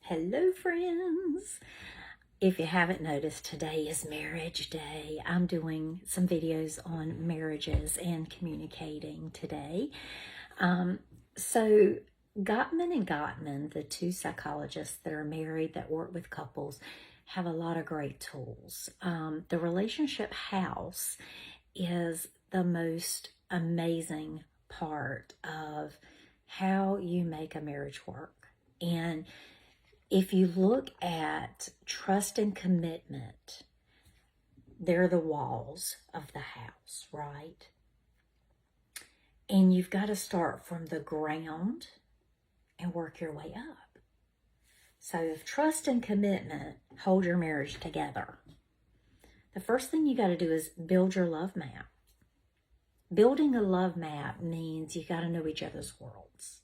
Hello, friends. If you haven't noticed, today is Marriage Day. I'm doing some videos on marriages and communicating today. So Gottman and Gottman, the two psychologists that are married that work with couples, have a lot of great tools. The relationship house is the most amazing part of how you make a marriage work. And if you look at trust and commitment, they're the walls of the house, right? And you've got to start from the ground and work your way up. So if trust and commitment hold your marriage together, the first thing you got to do is build your love map. Building a love map means you got to know each other's worlds.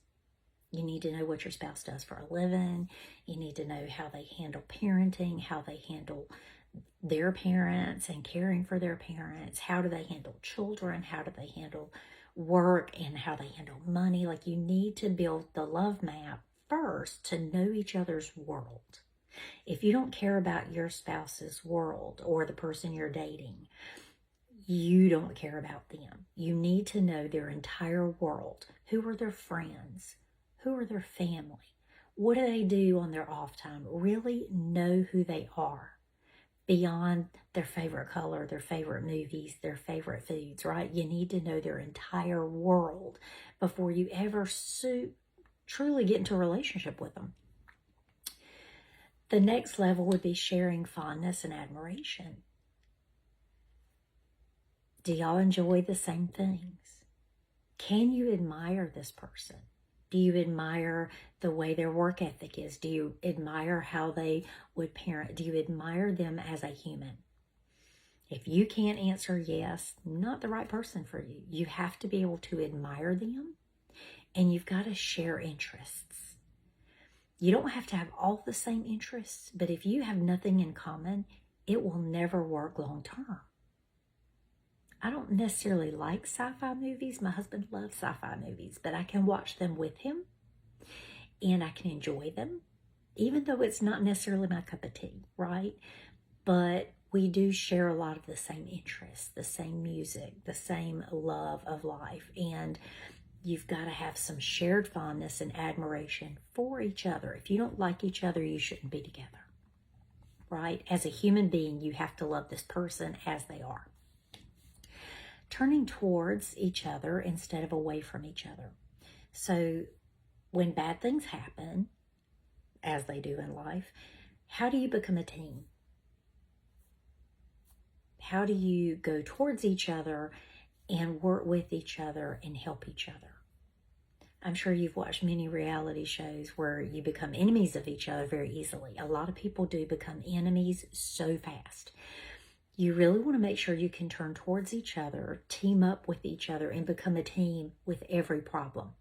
You need to know what your spouse does for a living. You need to know how they handle parenting, how they handle their parents and caring for their parents. How do they handle children? How do they handle work and how they handle money? Like, you need to build the love map first to know each other's world. If you don't care about your spouse's world or the person you're dating, you don't care about them. You need to know their entire world. Who are their friends? Who are their family? What do they do on their off time? Really know who they are beyond their favorite color, their favorite movies, their favorite foods, right? You need to know their entire world before you ever truly get into a relationship with them. The next level would be sharing fondness and admiration. Do y'all enjoy the same things? Can you admire this person? Do you admire the way their work ethic is? Do you admire how they would parent? Do you admire them as a human? If you can't answer yes, not the right person for you. You have to be able to admire them, and you've got to share interests. You don't have to have all the same interests, but if you have nothing in common, it will never work long term. I don't necessarily like sci-fi movies. My husband loves sci-fi movies, but I can watch them with him and I can enjoy them, even though it's not necessarily my cup of tea, right? But we do share a lot of the same interests, the same music, the same love of life. And you've got to have some shared fondness and admiration for each other. If you don't like each other, you shouldn't be together, right? As a human being, you have to love this person as they are. Turning towards each other instead of away from each other. So when bad things happen, as they do in life, how do you become a team? How do you go towards each other and work with each other and help each other? I'm sure you've watched many reality shows where you become enemies of each other very easily. A lot of people do become enemies so fast. You really want to make sure you can turn towards each other, team up with each other, and become a team with every problem.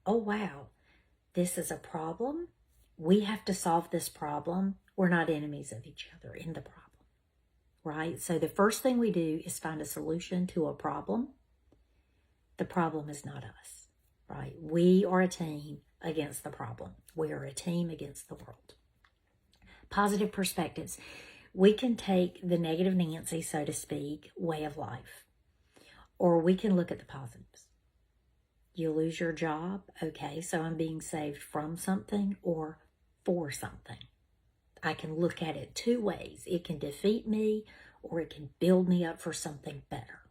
Oh, wow, this is a problem. We have to solve this problem. We're not enemies of each other in the problem, right? So the first thing we do is find a solution to a problem. The problem is not us, right? We are a team against the problem. We are a team against the world. Positive perspectives. We can take the negative Nancy, so to speak, way of life, or we can look at the positives. You lose your job. Okay, so I'm being saved from something or for something. I can look at it two ways. It can defeat me or it can build me up for something better.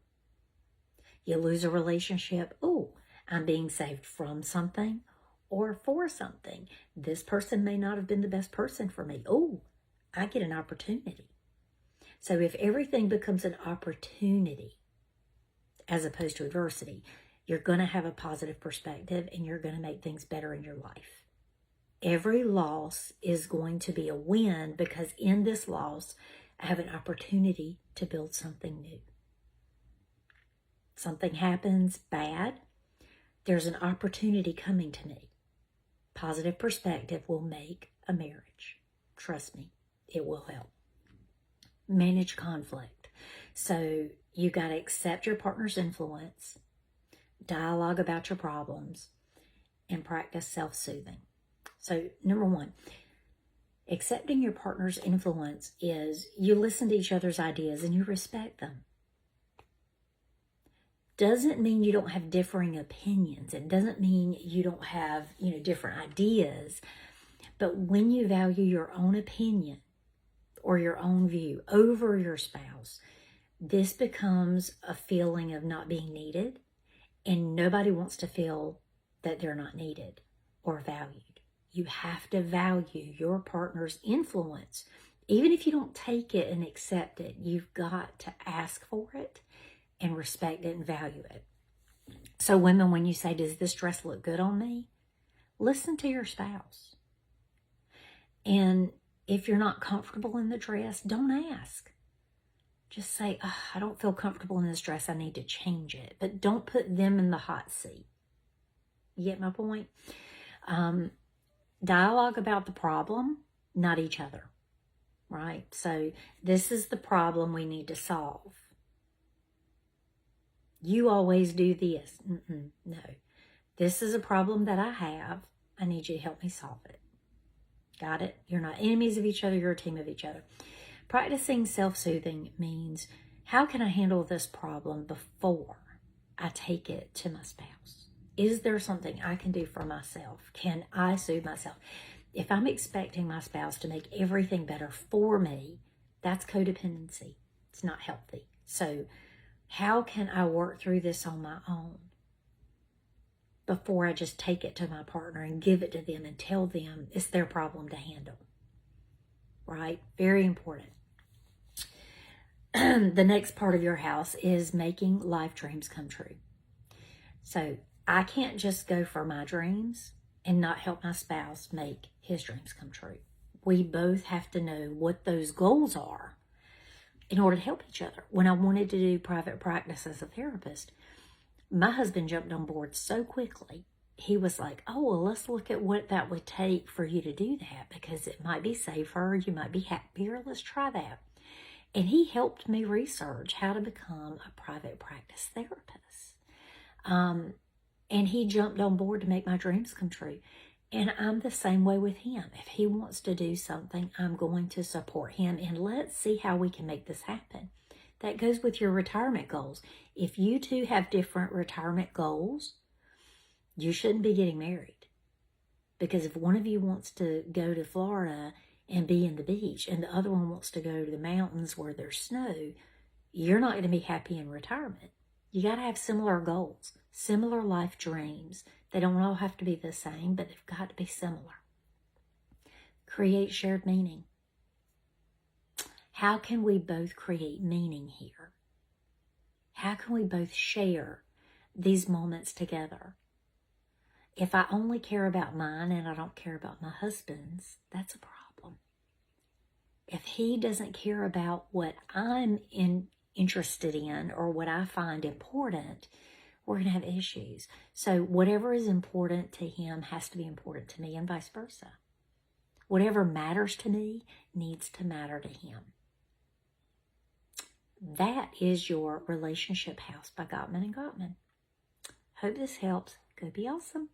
You lose a relationship. Oh, I'm being saved from something or for something. This person may not have been the best person for me. Oh, I get an opportunity. So if everything becomes an opportunity as opposed to adversity, you're going to have a positive perspective and you're going to make things better in your life. Every loss is going to be a win because in this loss, I have an opportunity to build something new. Something happens bad, there's an opportunity coming to me. Positive perspective will make a marriage. Trust me. It will help. Manage conflict. So you got to accept your partner's influence, dialogue about your problems, and practice self-soothing. So number one, Accepting your partner's influence is you listen to each other's ideas and you respect them. Doesn't mean you don't have differing opinions. It doesn't mean you don't have, different ideas. But when you value your own opinion or your own view over your spouse, this becomes a feeling of not being needed, and nobody wants to feel that they're not needed or valued. You have to value your partner's influence. Even if you don't take it and accept it, you've got to ask for it and respect it and value it. So women, when you say, does this dress look good on me? Listen to your spouse. And if you're not comfortable in the dress, don't ask. Just say, I don't feel comfortable in this dress. I need to change it. But don't put them in the hot seat. You get my point? Dialogue about the problem, not each other, right? So this is the problem we need to solve. You always do this. No. This is a problem that I have. I need you to help me solve it. Got it? You're not enemies of each other. You're a team of each other. Practicing self-soothing means, how can I handle this problem before I take it to my spouse? Is there something I can do for myself? Can I soothe myself? If I'm expecting my spouse to make everything better for me, that's codependency. It's not healthy. So how can I work through this on my own before I just take it to my partner and give it to them and tell them it's their problem to handle? Right? Very important. The next part of your house is making life dreams come true. So I can't just go for my dreams and not help my spouse make his dreams come true. We both have to know what those goals are in order to help each other. When I wanted to do private practice as a therapist, my husband jumped on board so quickly. He was like, oh, well, let's look at what that would take for you to do that, because it might be safer, you might be happier, let's try that. And he helped me research how to become a private practice therapist. And he jumped on board to make my dreams come true. And I'm the same way with him. If he wants to do something, I'm going to support him. And let's see how we can make this happen. That goes with your retirement goals. If you two have different retirement goals, you shouldn't be getting married. Because if one of you wants to go to Florida and be in the beach, and the other one wants to go to the mountains where there's snow, you're not going to be happy in retirement. You got to have similar goals, similar life dreams. They don't all have to be the same, but they've got to be similar. Create shared meaning. How can we both create meaning here? How can we both share these moments together? If I only care about mine and I don't care about my husband's, that's a problem. If he doesn't care about what I'm interested in or what I find important, we're going to have issues. So whatever is important to him has to be important to me, and vice versa. Whatever matters to me needs to matter to him. That is your Relationship House by Gottman and Gottman. Hope this helps. Go be awesome.